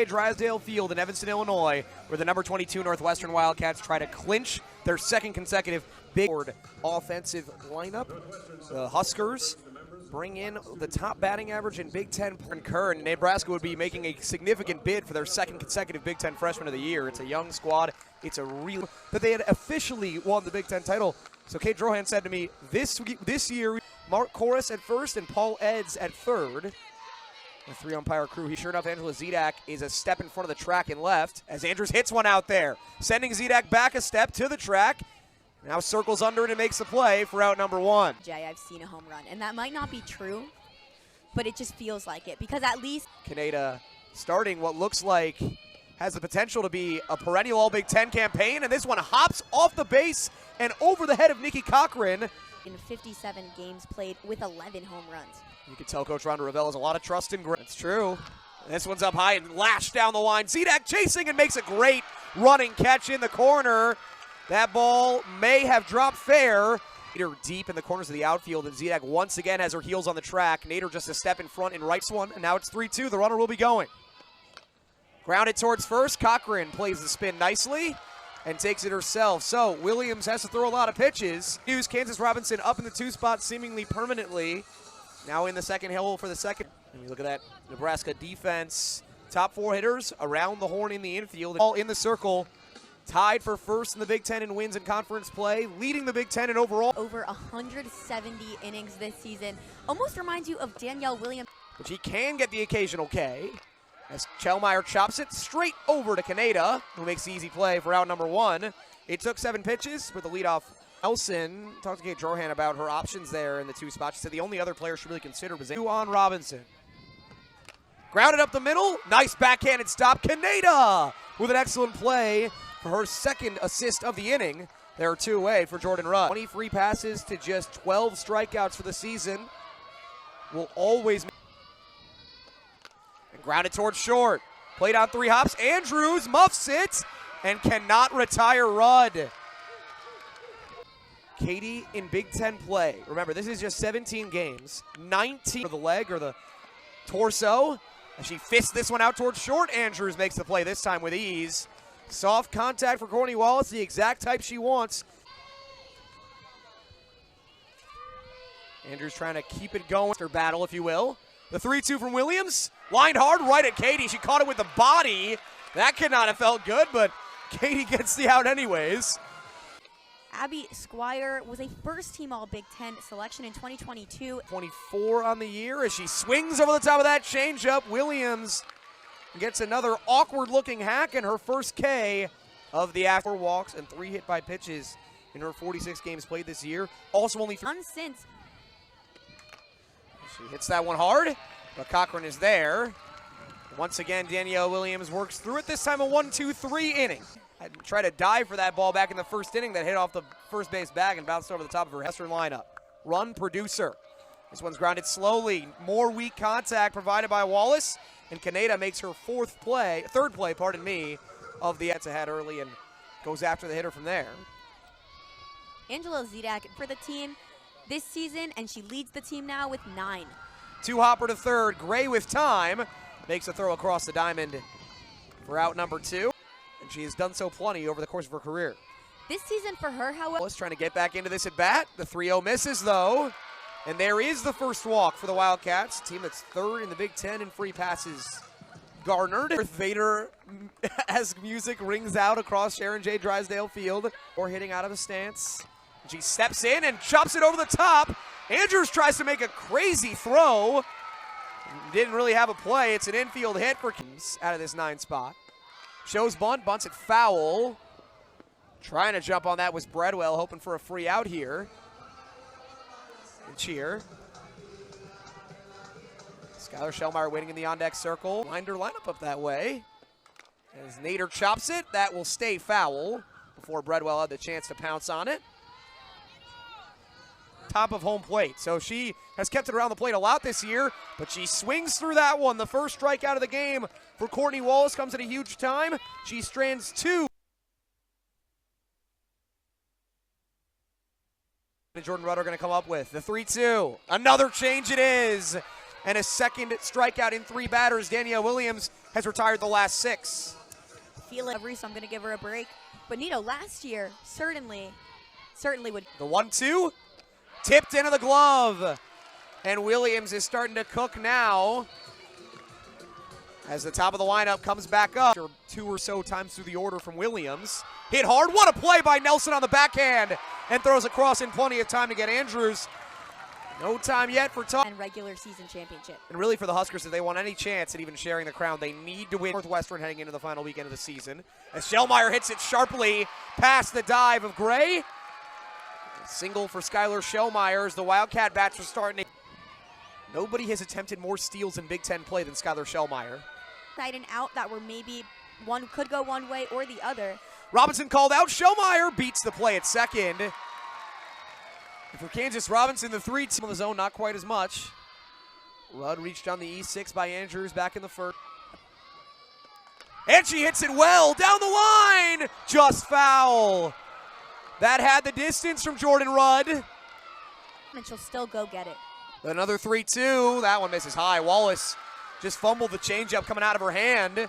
J. Drysdale Field in Evanston, Illinois, where the number 22 Northwestern Wildcats try to clinch their second consecutive big offensive lineup. The Huskers bring in the top batting average in Big Ten. Concur, and Nebraska would be making a significant bid for their second consecutive Big Ten Freshman of the Year. It's a young squad. It's a real that they had officially won the Big Ten title. So Kate Drohan said to me, this year, Mark Korus at first and Paul Eds at third. The three-umpire crew. Sure enough, Angela Zedak is a step in front of the track and left as Andrews hits one out there, sending Zedak back a step to the track. Now circles under it and makes the play for out number one. Jay, I've seen a home run, and that might not be true, but it just feels like it because at least Canada starting what looks like has the potential to be a perennial All-Big Ten campaign, and this one hops off the base and over the head of Nikki Cochran. In 57 games played with 11 home runs. You can tell Coach Rhonda Revelle has a lot of trust in Gray. It's true. This one's up high and lashed down the line. Zedak chasing and makes a great running catch in the corner. That ball may have dropped fair. Nader deep in the corners of the outfield, and Zedak once again has her heels on the track. Nader just a step in front and rights one, and now it's 3-2. The runner will be going. Grounded towards first. Cochran plays the spin nicely and takes it herself. So Williams has to throw a lot of pitches. Kansas Robinson up in the 2 spot seemingly permanently. Now in the second hole for the second. And we look at that Nebraska defense. Top 4 hitters around the horn in the infield. All in the circle. Tied for first in the Big Ten in wins and conference play. Leading the Big Ten in overall. Over 170 innings this season. Almost reminds you of Danielle Williams. But she can get the occasional K. As Chelmeyer chops it straight over to Canada, who makes the easy play for out number one. It took 7 pitches with the leadoff. Nelson talked to Kate Drohan about her options there in the 2 spots. She said the only other player she really considered was on Robinson. Grounded up the middle. Nice backhanded stop. Canada with an excellent play for her second assist of the inning. There are 2 away for Jordan Rudd. 23 passes to just 12 strikeouts for the season. Will always. And grounded towards short. Played on 3 hops. Andrews muffs it and cannot retire Rudd. Katie in Big Ten play. Remember, this is just 17 games. 19 for the leg or the torso. And she fists this one out towards short. Andrews makes the play this time with ease. Soft contact for Courtney Wallace, the exact type she wants. Andrews trying to keep it going. Her battle, if you will. The 3-2 from Williams. Lined hard right at Katie. She caught it with the body. That could not have felt good, but Katie gets the out anyways. Abby Squire was a first-team All-Big Ten selection in 2022. 24 on the year as she swings over the top of that changeup. Williams gets another awkward-looking hack and her first K of the after walks and 3 hit by pitches in her 46 games played this year. Also only since. She hits that one hard, but Cochran is there. Once again, Danielle Williams works through it. This time a 1-2-3 inning. I tried to dive for that ball back in the first inning that hit off the first base bag and bounced over the top of her Western lineup. Run producer. This one's grounded slowly. More weak contact provided by Wallace. And Canada makes her third play, of the Ets ahead early and goes after the hitter from there. Angela Zedak for the team this season, and she leads the team now with 9. 2 hopper to third. Gray with time. Makes a throw across the diamond for out number 2. And she has done so plenty over the course of her career. This season for her, however. Wallace trying to get back into this at bat. The 3-0 misses though. And there is the first walk for the Wildcats. Team that's 3rd in the Big Ten in free passes garnered. Darth Vader as music rings out across Sharon J. Drysdale Field. Or hitting out of a stance. She steps in and chops it over the top. Andrews tries to make a crazy throw. Didn't really have a play. It's an infield hit for Kings out of this 9 spot. Shows bunt, bunts it foul. Trying to jump on that was Breadwell, hoping for a free out here. And cheer. Skylar Shellmeyer waiting in the on-deck circle. Lined her lineup up that way. As Nader chops it, that will stay foul before Breadwell had the chance to pounce on it. Top of home plate. So she has kept it around the plate a lot this year, but she swings through that one. The first strikeout of the game for Courtney Wallace comes at a huge time. She strands 2. Jordan Rudd are going to come up with the 3-2. Another change it is. And a second strikeout in 3 batters. Danielle Williams has retired the last 6. Feel it every, so I'm going to give her a break. But Nito, last year, certainly would. The 1-2, tipped into the glove. And Williams is starting to cook now as the top of the lineup comes back up. 2 or so times through the order from Williams. Hit hard, what a play by Nelson on the backhand, and throws across in plenty of time to get Andrews. No time yet for Tom. And regular season championship. And really for the Huskers, if they want any chance at even sharing the crown, they need to win Northwestern heading into the final weekend of the season. As Shellmeyer hits it sharply past the dive of Gray. Single for Skylar Shellmeyer as the Wildcat bats are starting to. Nobody has attempted more steals in Big Ten play than Skylar Shellmeyer. Side and out that were maybe one could go one way or the other. Robinson called out. Shellmeyer beats the play at second. And for Kansas, Robinson, the 3-2 on the zone, not quite as much. Rudd reached on the E6 by Andrews back in the first. And she hits it well down the line. Just foul. That had the distance from Jordan Rudd. And she'll still go get it. Another 3-2. That one misses high. Wallace just fumbled the changeup coming out of her hand.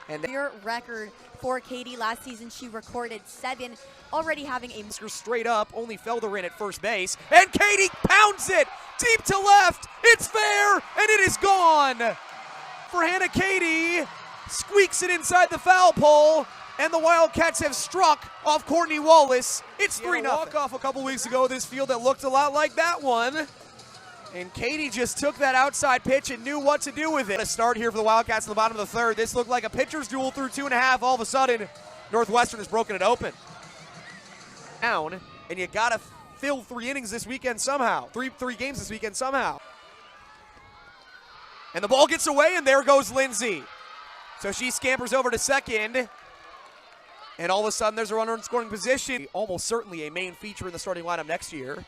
And your record for Katie last season, she recorded 7, already having a straight up, only Felder in at first base. And Katie pounds it deep to left. It's fair, and it is gone. For Hannah Katie, squeaks it inside the foul pole. And the Wildcats have struck off Courtney Wallace. It's 3-0. Walk-off a couple weeks ago, this field that looked a lot like that one. And Katie just took that outside pitch and knew what to do with it. A start here for the Wildcats in the bottom of the third. This looked like a pitcher's duel through 2.5. All of a sudden, Northwestern has broken it open. Down, and you gotta fill 3 innings this weekend somehow. Three games this weekend somehow. And the ball gets away, and there goes Lindsay. So she scampers over to second. And all of a sudden, there's a runner in scoring position. Almost certainly a main feature in the starting lineup next year.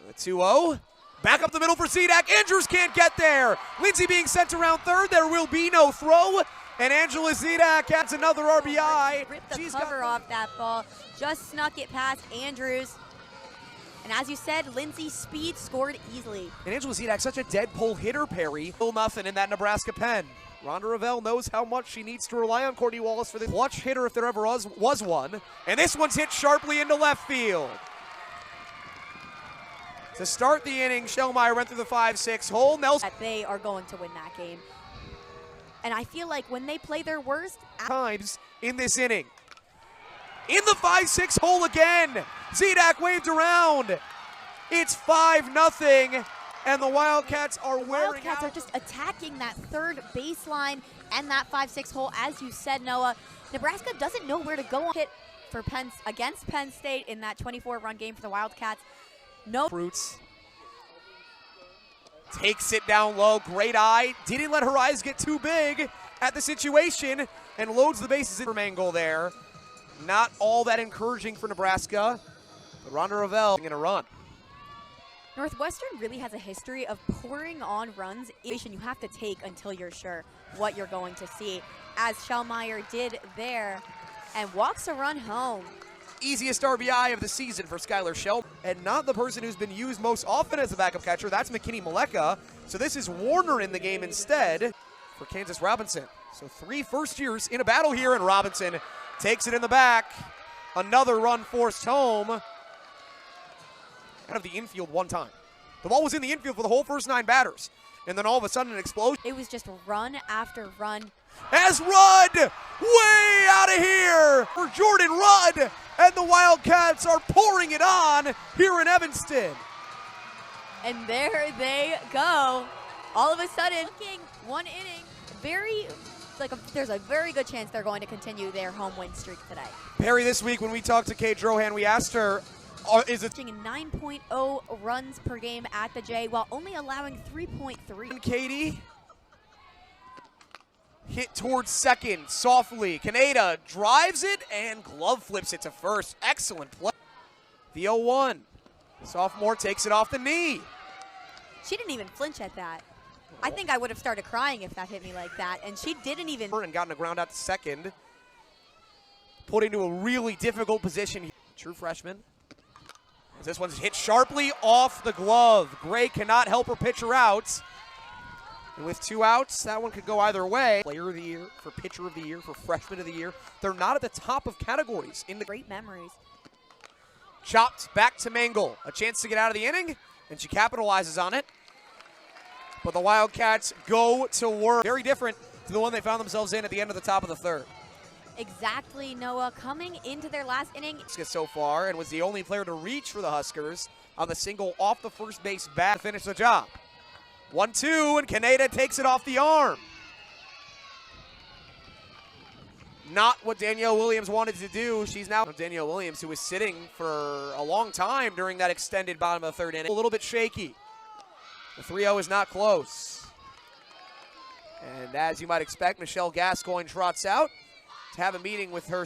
The 2-0. Back up the middle for Zedak. Andrews can't get there. Lindsay being sent around third. There will be no throw. And Angela Zedak adds another RBI. Ripped the cover off that ball. Just snuck it past Andrews. And as you said, Lindsay's speed scored easily. And Angela Zedak, such a dead pull hitter, Perry. Still nothing in that Nebraska pen. Rhonda Revelle knows how much she needs to rely on Courtney Wallace for the clutch hitter if there ever was one. And this one's hit sharply into left field. To start the inning, Shellmeyer went through the 5-6 hole. Nelson. They are going to win that game. And I feel like when they play their worst. Times in this inning. In the 5-6 hole again. Zedak waved around. It's 5-0. And the Wildcats are wearing out. Wildcats are just attacking that third baseline and that 5-6 hole. As you said, Noah, Nebraska doesn't know where to go. Hit for against Penn State in that 24-run game for the Wildcats. No. Fruits. Takes it down low. Great eye. Didn't let her eyes get too big at the situation and loads the bases in for Mangle there. Not all that encouraging for Nebraska. But Rhonda Revelle going to run. Northwestern really has a history of pouring on runs. You have to take until you're sure what you're going to see, as Shellmeyer did there, and walks a run home. Easiest RBI of the season for Skylar Shell, and not the person who's been used most often as a backup catcher. That's McKinney Maleka. So this is Warner in the game instead for Kansas Robinson. So 3 first years in a battle here, and Robinson takes it in the back. Another run forced home. Out of the infield one time. The ball was in the infield for the whole first 9 batters. And then all of a sudden an explosion. It was just run after run. As Rudd, way out of here for Jordan Rudd. And the Wildcats are pouring it on here in Evanston. And there they go. All of a sudden, one inning, there's a very good chance they're going to continue their home win streak today. Perry, this week when we talked to Kate Drohan, we asked her, is it 9.0 runs per game at the J while only allowing 3.3. Katie hit towards second softly. Kaneda drives it and glove flips it to first. Excellent play. The 0-1. Sophomore takes it off the knee. She didn't even flinch at that. I think I would have started crying if that hit me like that, and she didn't even. And gotten a ground out to second. Put into a really difficult position. True freshman. This one's hit sharply off the glove. Gray cannot help her pitcher out. And with 2 outs, that one could go either way. Player of the year, for pitcher of the year, for freshman of the year. They're not at the top of categories. In the Great memories. chopped back to Mangle. A chance to get out of the inning, and she capitalizes on it. But the Wildcats go to work. Very different to the one they found themselves in at the end of the top of the third. Exactly, Noah. Coming into their last inning. So far, and was the only player to reach for the Huskers on the single off the first base bat to finish the job. 1-2, and Kaneda takes it off the arm. Not what Danielle Williams wanted to do. She's now Danielle Williams, who was sitting for a long time during that extended bottom of the third inning. A little bit shaky. The 3-0 is not close. And as you might expect, Michelle Gascoigne trots out to have a meeting with her.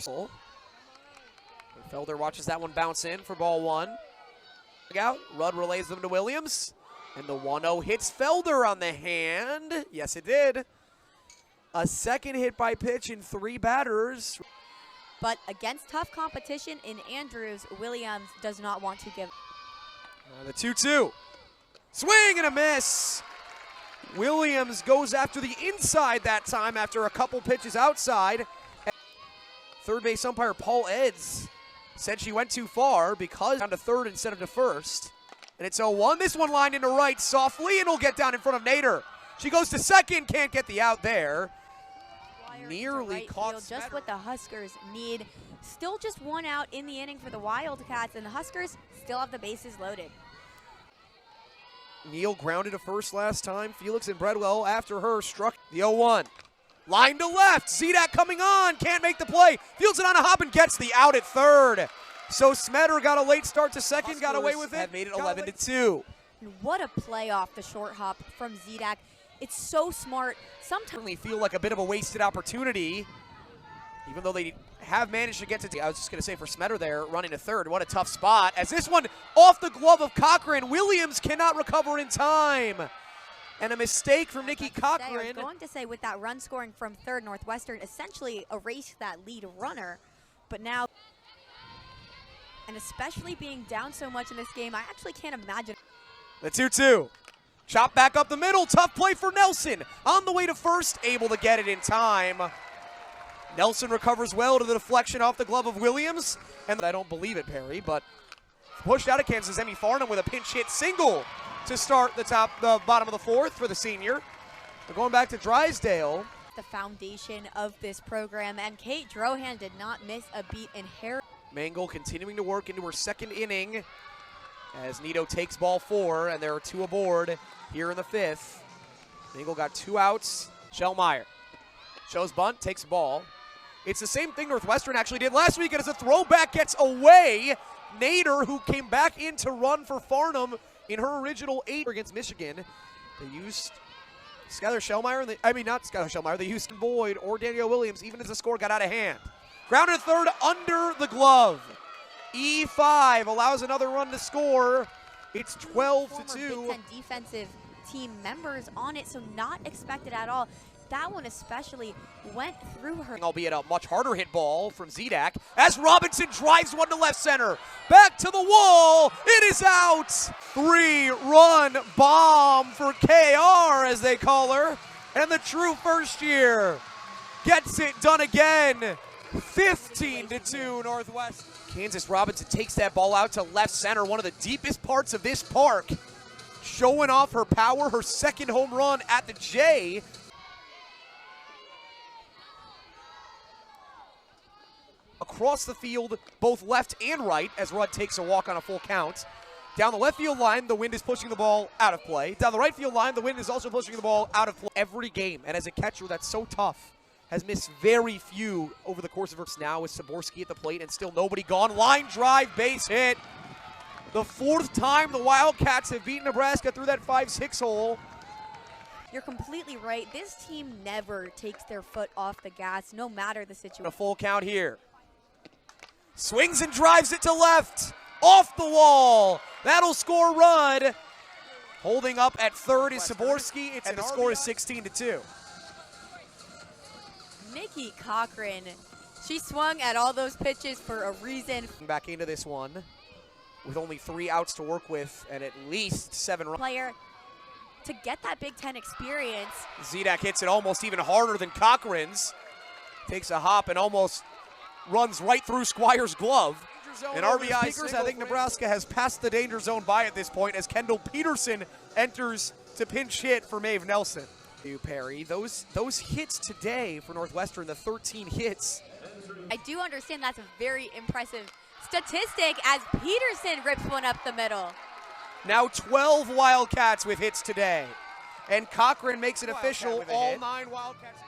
Felder watches that one bounce in for ball 1. Out. Rudd relays them to Williams. And the 1-0 hits Felder on the hand. Yes, it did. A second hit by pitch in 3 batters. But against tough competition in Andrews, Williams does not want to give. The 2-2. Swing and a miss. Williams goes after the inside that time after a couple pitches outside. Third base umpire Paul Eds said she went too far because down to third instead of to first. And it's 0-1. This one lined into right softly, and will get down in front of Nader. She goes to second, can't get the out there. Nearly right caught field, just what the Huskers need. Still just 1 out in the inning for the Wildcats, and the Huskers still have the bases loaded. Neal grounded to first last time. Felix and Bredwell after her struck the 0-1. Line to left. Zedak coming on. Can't make the play. Fields it on a hop and gets the out at third. So Smeder got a late start to second. Got away with it. Have made it 11-2. What a play off the short hop from Zedak. It's so smart. Sometimes Certainly feel like a bit of a wasted opportunity, even though they have managed to get to. I was just going to say for Smeder there, running to third. What a tough spot. As this one off the glove of Cochran. Williams cannot recover in time. And a mistake from Nikki Cochran. I was going to say with that run scoring from third, Northwestern essentially erased that lead runner. But now, and especially being down so much in this game, I actually can't imagine. The 2-2. Chop back up the middle. Tough play for Nelson. On the way to first, able to get it in time. Nelson recovers well to the deflection off the glove of Williams. And I don't believe it, Perry, but pushed out of Kansas, Emmy Farnham with a pinch hit single to start the bottom of the fourth for the senior. We're going back to Drysdale. The foundation of this program, and Kate Drohan did not miss a beat in Harris. Mangle continuing to work into her second inning as Nito takes ball 4, and there are 2 aboard here in the 5th. Mangle got 2 outs. Shellmeyer shows bunt, takes the ball. It's the same thing Northwestern actually did last week, and as a throwback gets away, Nader, who came back in to run for Farnham in her original 8 against Michigan. They used Skylar Shellmeyer, not Skylar Shellmeyer, they used Boyd or Danielle Williams, even as the score got out of hand. Grounded third under the glove. E5 allows another run to score. It's 12-2. Big Ten defensive team members on it, so not expected at all. That one especially went through her. Albeit a much harder hit ball from Zedak as Robinson drives one to left center. Back to the wall. It is out. 3-run bomb for KR, as they call her. And the true first year gets it done again. 15-2 Northwest. Kansas Robinson takes that ball out to left center, one of the deepest parts of this park. Showing off her power, her second home run at the J. Across the field, both left and right, as Rudd takes a walk on a full count. Down the left field line, the wind is pushing the ball out of play. Down the right field line, the wind is also pushing the ball out of play every game. And as a catcher, that's so tough. Has missed very few over the course of her. Now with Saborski at the plate and still nobody gone. Line drive, base hit. The 4th time the Wildcats have beaten Nebraska through that 5-6 hole. You're completely right. This team never takes their foot off the gas, no matter the situation. A full count here. Swings and drives it to left. Off the wall. That'll score Rudd. Holding up at third is Saborski. And the score is 16-2. Nikki Cochran, she swung at all those pitches for a reason. Back into this one with only 3 outs to work with and at least 7 runs. Player, to get that Big Ten experience. Zidak hits it almost even harder than Cochran's. Takes a hop and almost runs right through Squire's glove. And RBI speakers, I think Nebraska has passed the danger zone by at this point as Kendall Peterson enters to pinch hit for Maeve Nelson. Perry, those hits today for Northwestern, the 13 hits. I do understand that's a very impressive statistic as Peterson rips one up the middle. Now 12 Wildcats with hits today. And Cochran makes it official, all 9 Wildcats.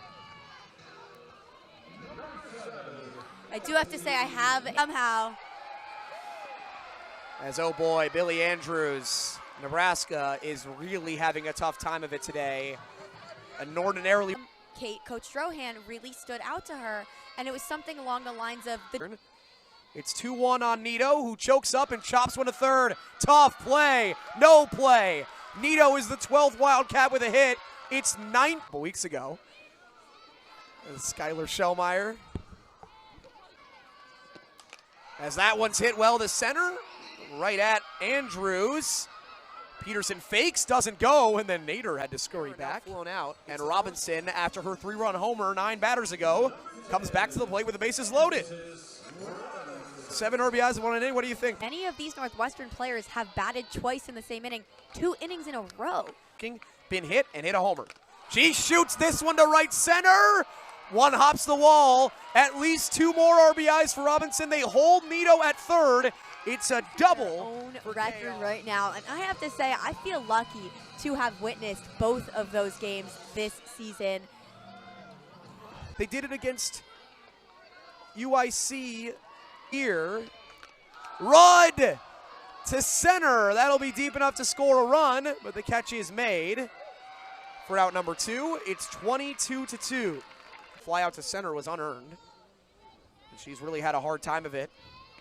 I do have to say I have somehow. As, oh boy, Billy Andrews, Nebraska is really having a tough time of it today. An ordinarily. Coach Strohan really stood out to her, and it was something along the lines of the. It's 2-1 on Nito, who chokes up and chops one to third. Tough play, no play. Nito is the 12th Wildcat with a hit. It's 9 weeks ago. Skylar Schellmeyer. As that one's hit well to center, right at Andrews. Peterson fakes, doesn't go, and then Nader had to scurry back. Flown out, and Robinson, after her 3-run homer 9 batters ago, comes back to the plate with the bases loaded. 7 RBIs in 1 inning. What do you think? Many of these Northwestern players have batted twice in the same inning, 2 innings in a row. Been hit and hit a homer. She shoots this one to right center. One hops the wall. At least 2 more RBIs for Robinson. They hold Nito at third. It's a double. Own record right now, and I have to say I feel lucky to have witnessed both of those games this season. They did it against UIC here. Rudd to center. That'll be deep enough to score a run, but the catch is made for out number 2. It's 22-2. Fly out to center was unearned. And she's really had a hard time of it.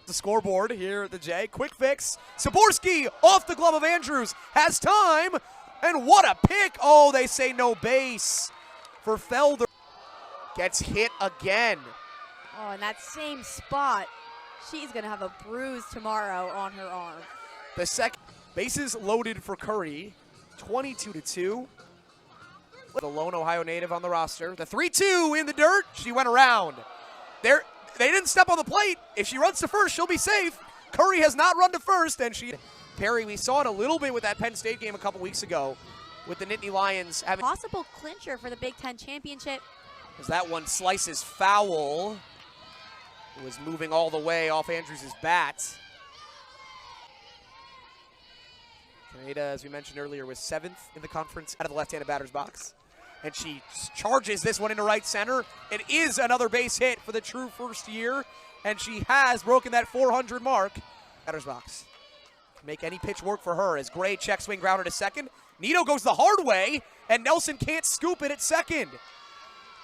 The scoreboard here at the J. Quick fix. Saborski off the glove of Andrews. Has time. And what a pick. Oh, they say no base for Felder. Gets hit again. Oh, in that same spot. She's going to have a bruise tomorrow on her arm. The second bases loaded for Curry. 22-2. The lone Ohio native on the roster. The 3-2 in the dirt. She went around. They didn't step on the plate. If she runs to first, she'll be safe. Curry has not run to first, and Perry, we saw it a little bit with that Penn State game a couple weeks ago with the Nittany Lions having possible clincher for the Big Ten championship. As that one slices foul. It was moving all the way off Andrews' bat. Kaneda, as we mentioned earlier, was 7th in the conference out of the left-handed batter's box. And she charges this one into right center. It is another base hit for the true first year, and she has broken that 400 mark. Batter's box. Make any pitch work for her as Gray check swing grounder to second. Nito goes the hard way, and Nelson can't scoop it at second.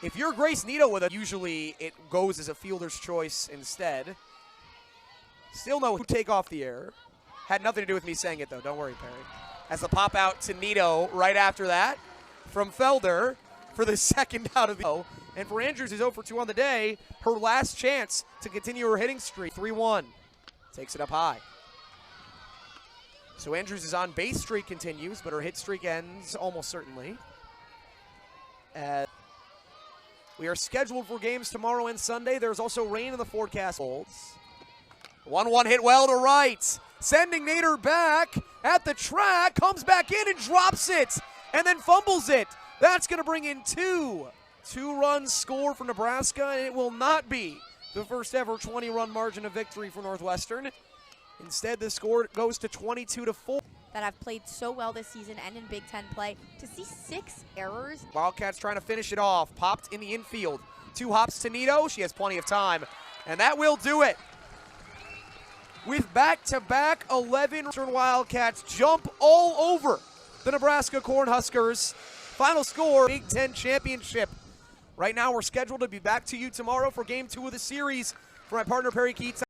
If you're Grace Nito with it, usually it goes as a fielder's choice instead. Still no take off the air. Had nothing to do with me saying it, though. Don't worry, Perry. As the pop out to Nito right after that from Felder for the second out of the. And for Andrews, who's 0 for 2 on the day, her last chance to continue her hitting streak. 3-1. Takes it up high. So Andrews' on base streak continues, but her hit streak ends almost certainly. We are scheduled for games tomorrow and Sunday. There's also rain in the forecast. 1-1 hit well to right. Sending Nader back at the track. Comes back in and drops it. And then fumbles it. That's going to bring in 2. 2-run score for Nebraska, and it will not be the first ever 20-run margin of victory for Northwestern. Instead, the score goes to 22-4. That have played so well this season and in Big Ten play. To see 6 errors. Wildcats trying to finish it off. Popped in the infield. 2 hops to Nito. She has plenty of time. And that will do it. With back-to-back 11 Wildcats jump all over the Nebraska Cornhuskers. Final score, Big Ten Championship. Right now, we're scheduled to be back to you tomorrow for Game 2 of the series. For my partner, Perry Keats.